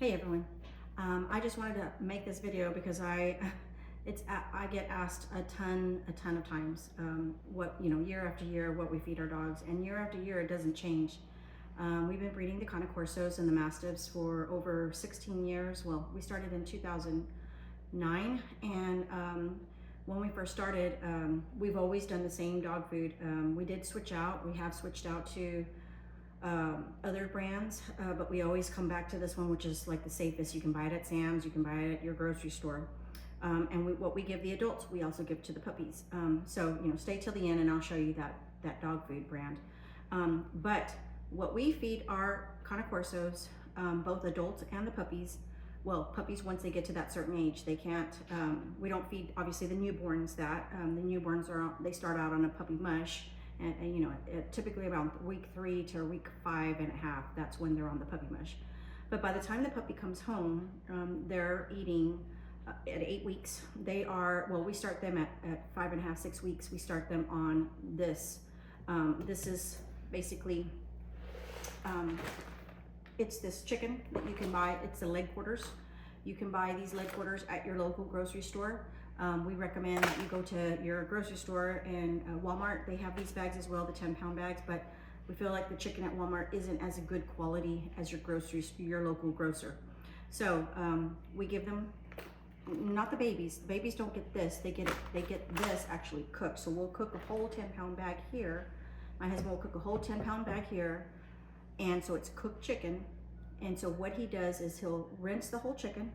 Hey everyone, I just wanted to make this video because I get asked a ton of times what, year after year what we feed our dogs, and year after year it doesn't change. We've been breeding the Cane Corsos and the Mastiffs for over 16 years. Well, we started in 2009, and when we first started, we've always done the same dog food. We did switch out. We have switched out to other brands, but we always come back to this one, which is like the safest. You can buy it at Sam's, you can buy it at your grocery store. And what we give the adults, we also give to the puppies. So, stay till the end and I'll show you that dog food brand. But what we feed our Cane Corsos, both adults and the puppies, well, puppies, once they get to that certain age, they can't, we don't feed, obviously, the newborns that. The newborns they start out on a puppy mush. And typically around week 3 to week 5.5, that's when they're on the puppy mush. But by the time the puppy comes home, they're eating at 8 weeks. They are, well, we start them at 5.5, 6 weeks. We start them on this. This is basically, it's this chicken that you can buy. It's the leg quarters. You can buy these leg quarters at your local grocery store. We recommend that you go to your grocery store and Walmart. They have these bags as well, the 10-pound bags, but we feel like the chicken at Walmart isn't as a good quality as your local grocer. So we give them, not the babies. The babies don't get this. They get this actually cooked. So we'll cook a whole 10-pound bag here. My husband will cook a whole 10-pound bag here, and so it's cooked chicken. And so what he does is he'll rinse the whole chicken,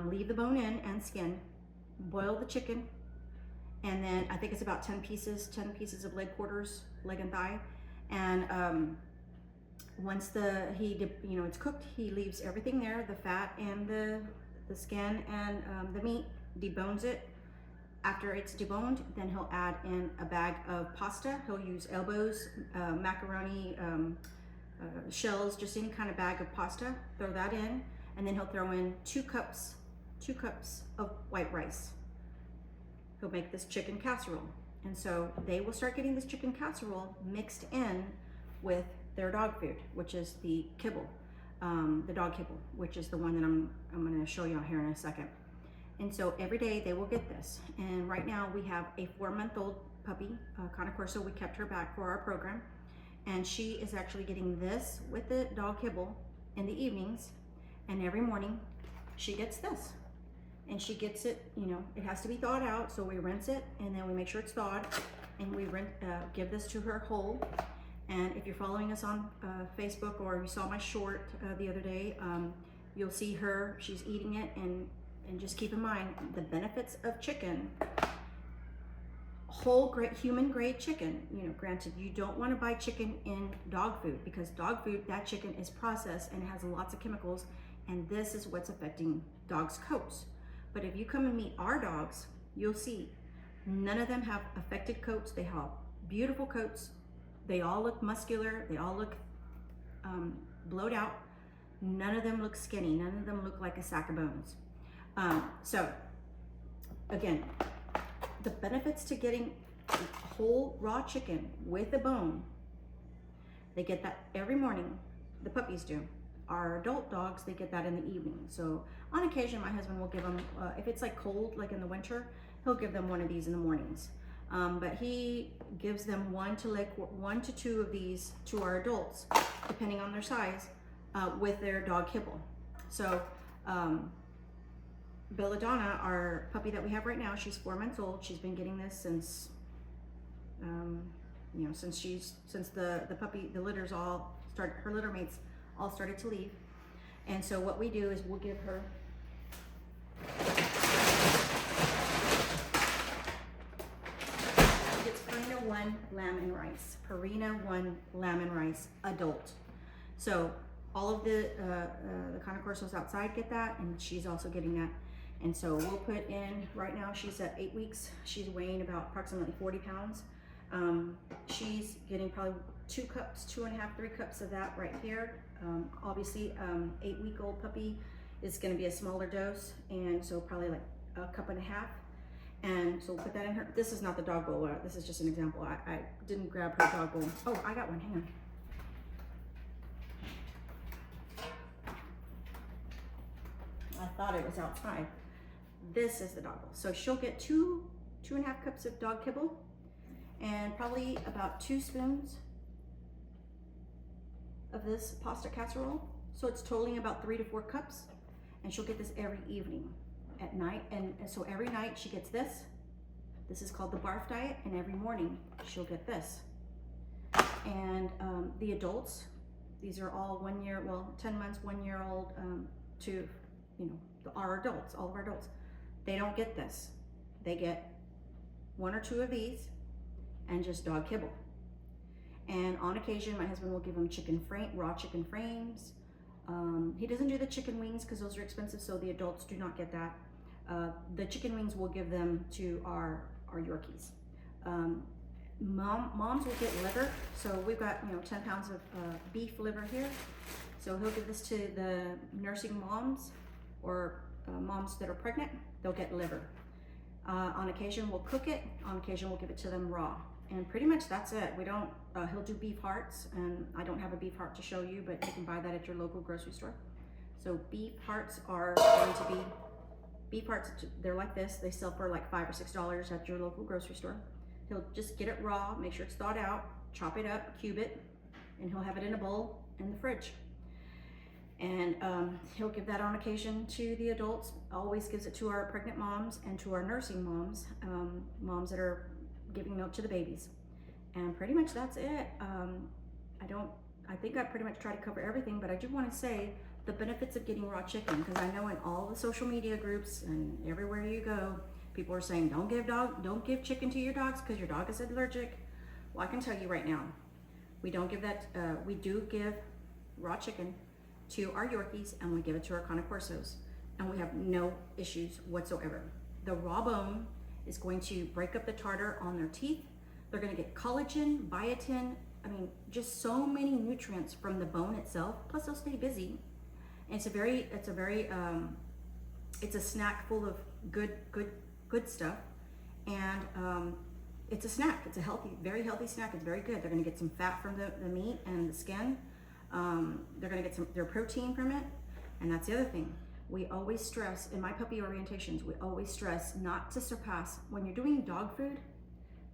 leave the bone in and skin, boil the chicken, and then I think it's about 10 pieces of leg quarters, leg and thigh. And once it's cooked, he leaves everything there, the fat and the skin and the meat, debones it. After it's deboned, then he'll add in a bag of pasta. He'll use elbows, macaroni, shells, just any kind of bag of pasta, throw that in, and then he'll throw in 2 cups of white rice. He'll make this chicken casserole. And so they will start getting this chicken casserole mixed in with their dog food, which is the kibble, the dog kibble, which is the one that I'm gonna show you here in a second. And so every day they will get this. And right now we have a 4-month-old puppy, Cane Corso. We kept her back for our program. And she is actually getting this with the dog kibble in the evenings. And every morning she gets this. And she gets it, it has to be thawed out, so we rinse it, and then we make sure it's thawed, and we give this to her whole. And if you're following us on Facebook, or you saw my short the other day, you'll see her, she's eating it, and just keep in mind the benefits of chicken, whole human grade chicken. Granted, you don't want to buy chicken in dog food, because dog food, that chicken is processed and it has lots of chemicals, and this is what's affecting dogs' coats. But if you come and meet our dogs, you'll see none of them have affected coats. They have beautiful coats. They all look muscular. They all look blowed out. None of them look skinny. None of them look like a sack of bones. So again, the benefits to getting whole raw chicken with a bone, they get that every morning. The puppies do. Our adult dogs, they get that in the evening. So on occasion, my husband will give them, if it's like cold, like in the winter, he'll give them one of these in the mornings. But he gives them 1 to 2 of these to our adults, depending on their size, with their dog kibble. So Belladonna, our puppy that we have right now, she's 4 months old. She's been getting this since, since the litters all started, her litter mates all started to leave. And so what we do is we'll give her it's Purina 1 lamb and rice. Purina 1 lamb and rice adult. So all of the Cane Corsos outside get that, and she's also getting that. And so we'll put in, right now she's at 8 weeks. She's weighing about approximately 40 pounds. She's getting probably 2 cups, 2.5, 3 cups of that right here. Obviously, 8-week-old puppy is going to be a smaller dose, and so probably like 1.5 cups. And so we'll put that in her. This is not the dog bowl. This is just an example. I didn't grab her dog bowl. Oh, I got one. Hang on. I thought it was outside. This is the dog bowl. So she'll get 2.5 cups of dog kibble and probably about 2 spoons of this pasta casserole. So it's totaling about 3 to 4 cups, and she'll get this every evening at night. And so every night she gets this. This is called the barf diet, and every morning she'll get this. And the adults, these are all 1 year, well, 10 months, 1 year old to, you know, our adults, all of our adults. They don't get this. They get 1 or 2 of these and just dog kibble. And on occasion, my husband will give them raw chicken frames. He doesn't do the chicken wings because those are expensive, so the adults do not get that. The chicken wings we'll give them to our Yorkies. Moms will get liver. So we've got, 10 pounds of beef liver here. So he'll give this to the nursing moms or moms that are pregnant. They'll get liver. On occasion, we'll cook it. On occasion, we'll give it to them raw. And pretty much that's it. We don't, he'll do beef hearts, and I don't have a beef heart to show you, but you can buy that at your local grocery store. So beef hearts are going to be, they're like this. They sell for like $5 or $6 at your local grocery store. He'll just get it raw, make sure it's thawed out, chop it up, cube it, and he'll have it in a bowl in the fridge. And he'll give that on occasion to the adults. Always gives it to our pregnant moms and to our nursing moms, moms that are giving milk to the babies. And pretty much that's it. I think I pretty much try to cover everything, but I do want to say the benefits of getting raw chicken, because I know in all the social media groups and everywhere you go, people are saying don't give chicken to your dogs because your dog is allergic. Well, I can tell you right now, we don't give that. We do give raw chicken to our Yorkies, and we give it to our Cane Corsos, and we have no issues whatsoever. The raw bone is going to break up the tartar on their teeth. They're going to get collagen, biotin. I mean, just so many nutrients from the bone itself. Plus, they'll stay busy. And it's a snack full of good stuff. And it's a snack. It's a very healthy snack. It's very good. They're going to get some fat from the meat and the skin. They're going to get their protein from it. And that's the other thing. We always stress, in my puppy orientations, we always stress not to surpass. When you're doing dog food,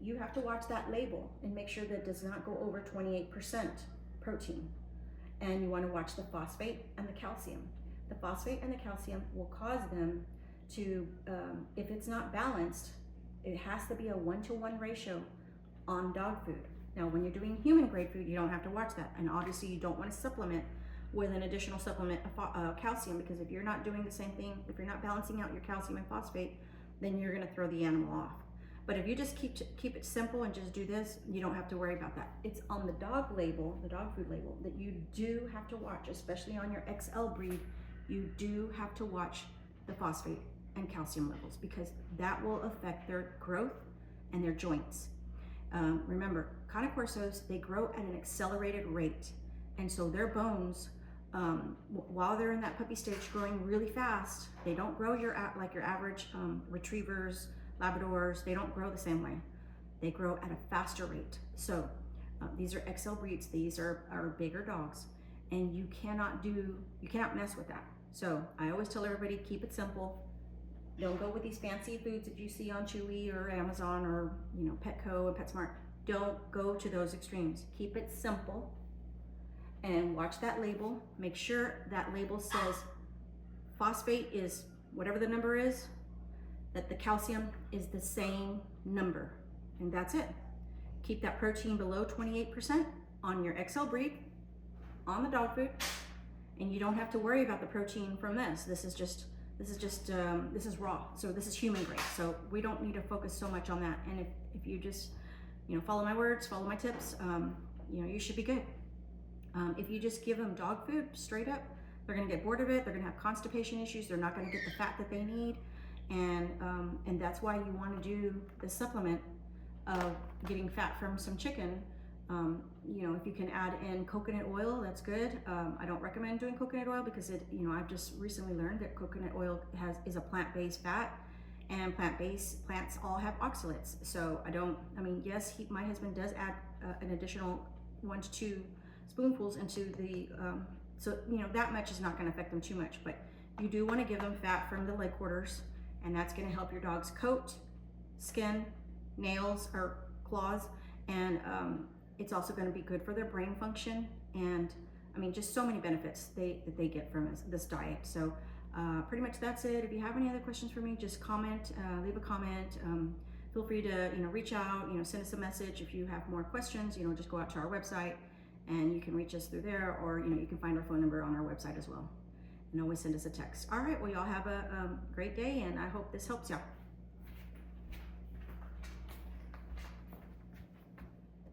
you have to watch that label and make sure that it does not go over 28% protein. And you want to watch the phosphate and the calcium. The phosphate and the calcium will cause them to, if it's not balanced, it has to be a 1-to-1 ratio on dog food. Now, when you're doing human grade food, you don't have to watch that. And obviously you don't want to supplement with an additional supplement of calcium, because if you're not doing the same thing, if you're not balancing out your calcium and phosphate, then you're going to throw the animal off. But if you just keep it simple and just do this, you don't have to worry about that. It's on the dog label, the dog food label, that you do have to watch, especially on your XL breed. You do have to watch the phosphate and calcium levels, because that will affect their growth and their joints. Remember, Cane Corsos, they grow at an accelerated rate. And so their bones, while they're in that puppy stage growing really fast, they don't grow like your average retrievers, Labradors. They don't grow the same way. They grow at a faster rate. So these are XL breeds. These are bigger dogs, and you cannot mess with that. So I always tell everybody, keep it simple. Don't go with these fancy foods that you see on Chewy or Amazon or Petco and PetSmart. Don't go to those extremes. Keep it simple and watch that label. Make sure that label says phosphate is whatever the number is, that the calcium is the same number, and that's it. Keep that protein below 28% on your XL breed, on the dog food, and you don't have to worry about the protein from this. This is raw, so this is human grade. So we don't need to focus so much on that. And if you just, follow my words, follow my tips, you should be good. If you just give them dog food straight up, they're gonna get bored of it. They're gonna have constipation issues. They're not gonna get the fat that they need. And that's why you wanna do the supplement of getting fat from some chicken. If you can add in coconut oil, that's good. I don't recommend doing coconut oil because I've just recently learned that coconut oil is a plant-based fat, and plants all have oxalates. So yes, my husband does add an additional 1 to 2 spoonfuls into the, that much is not going to affect them too much. But You do want to give them fat from the leg quarters, and that's going to help your dog's coat, skin, nails or claws, and it's also going to be good for their brain function, and I mean just so many benefits that they get from this diet. So pretty much that's it. If you have any other questions for me, just comment, leave a comment. Feel free to reach out, send us a message. If you have more questions, just go out to our website and you can reach us through there, or you can find our phone number on our website as well, and always send us a text. All right, well, y'all have a great day, and I hope this helps y'all.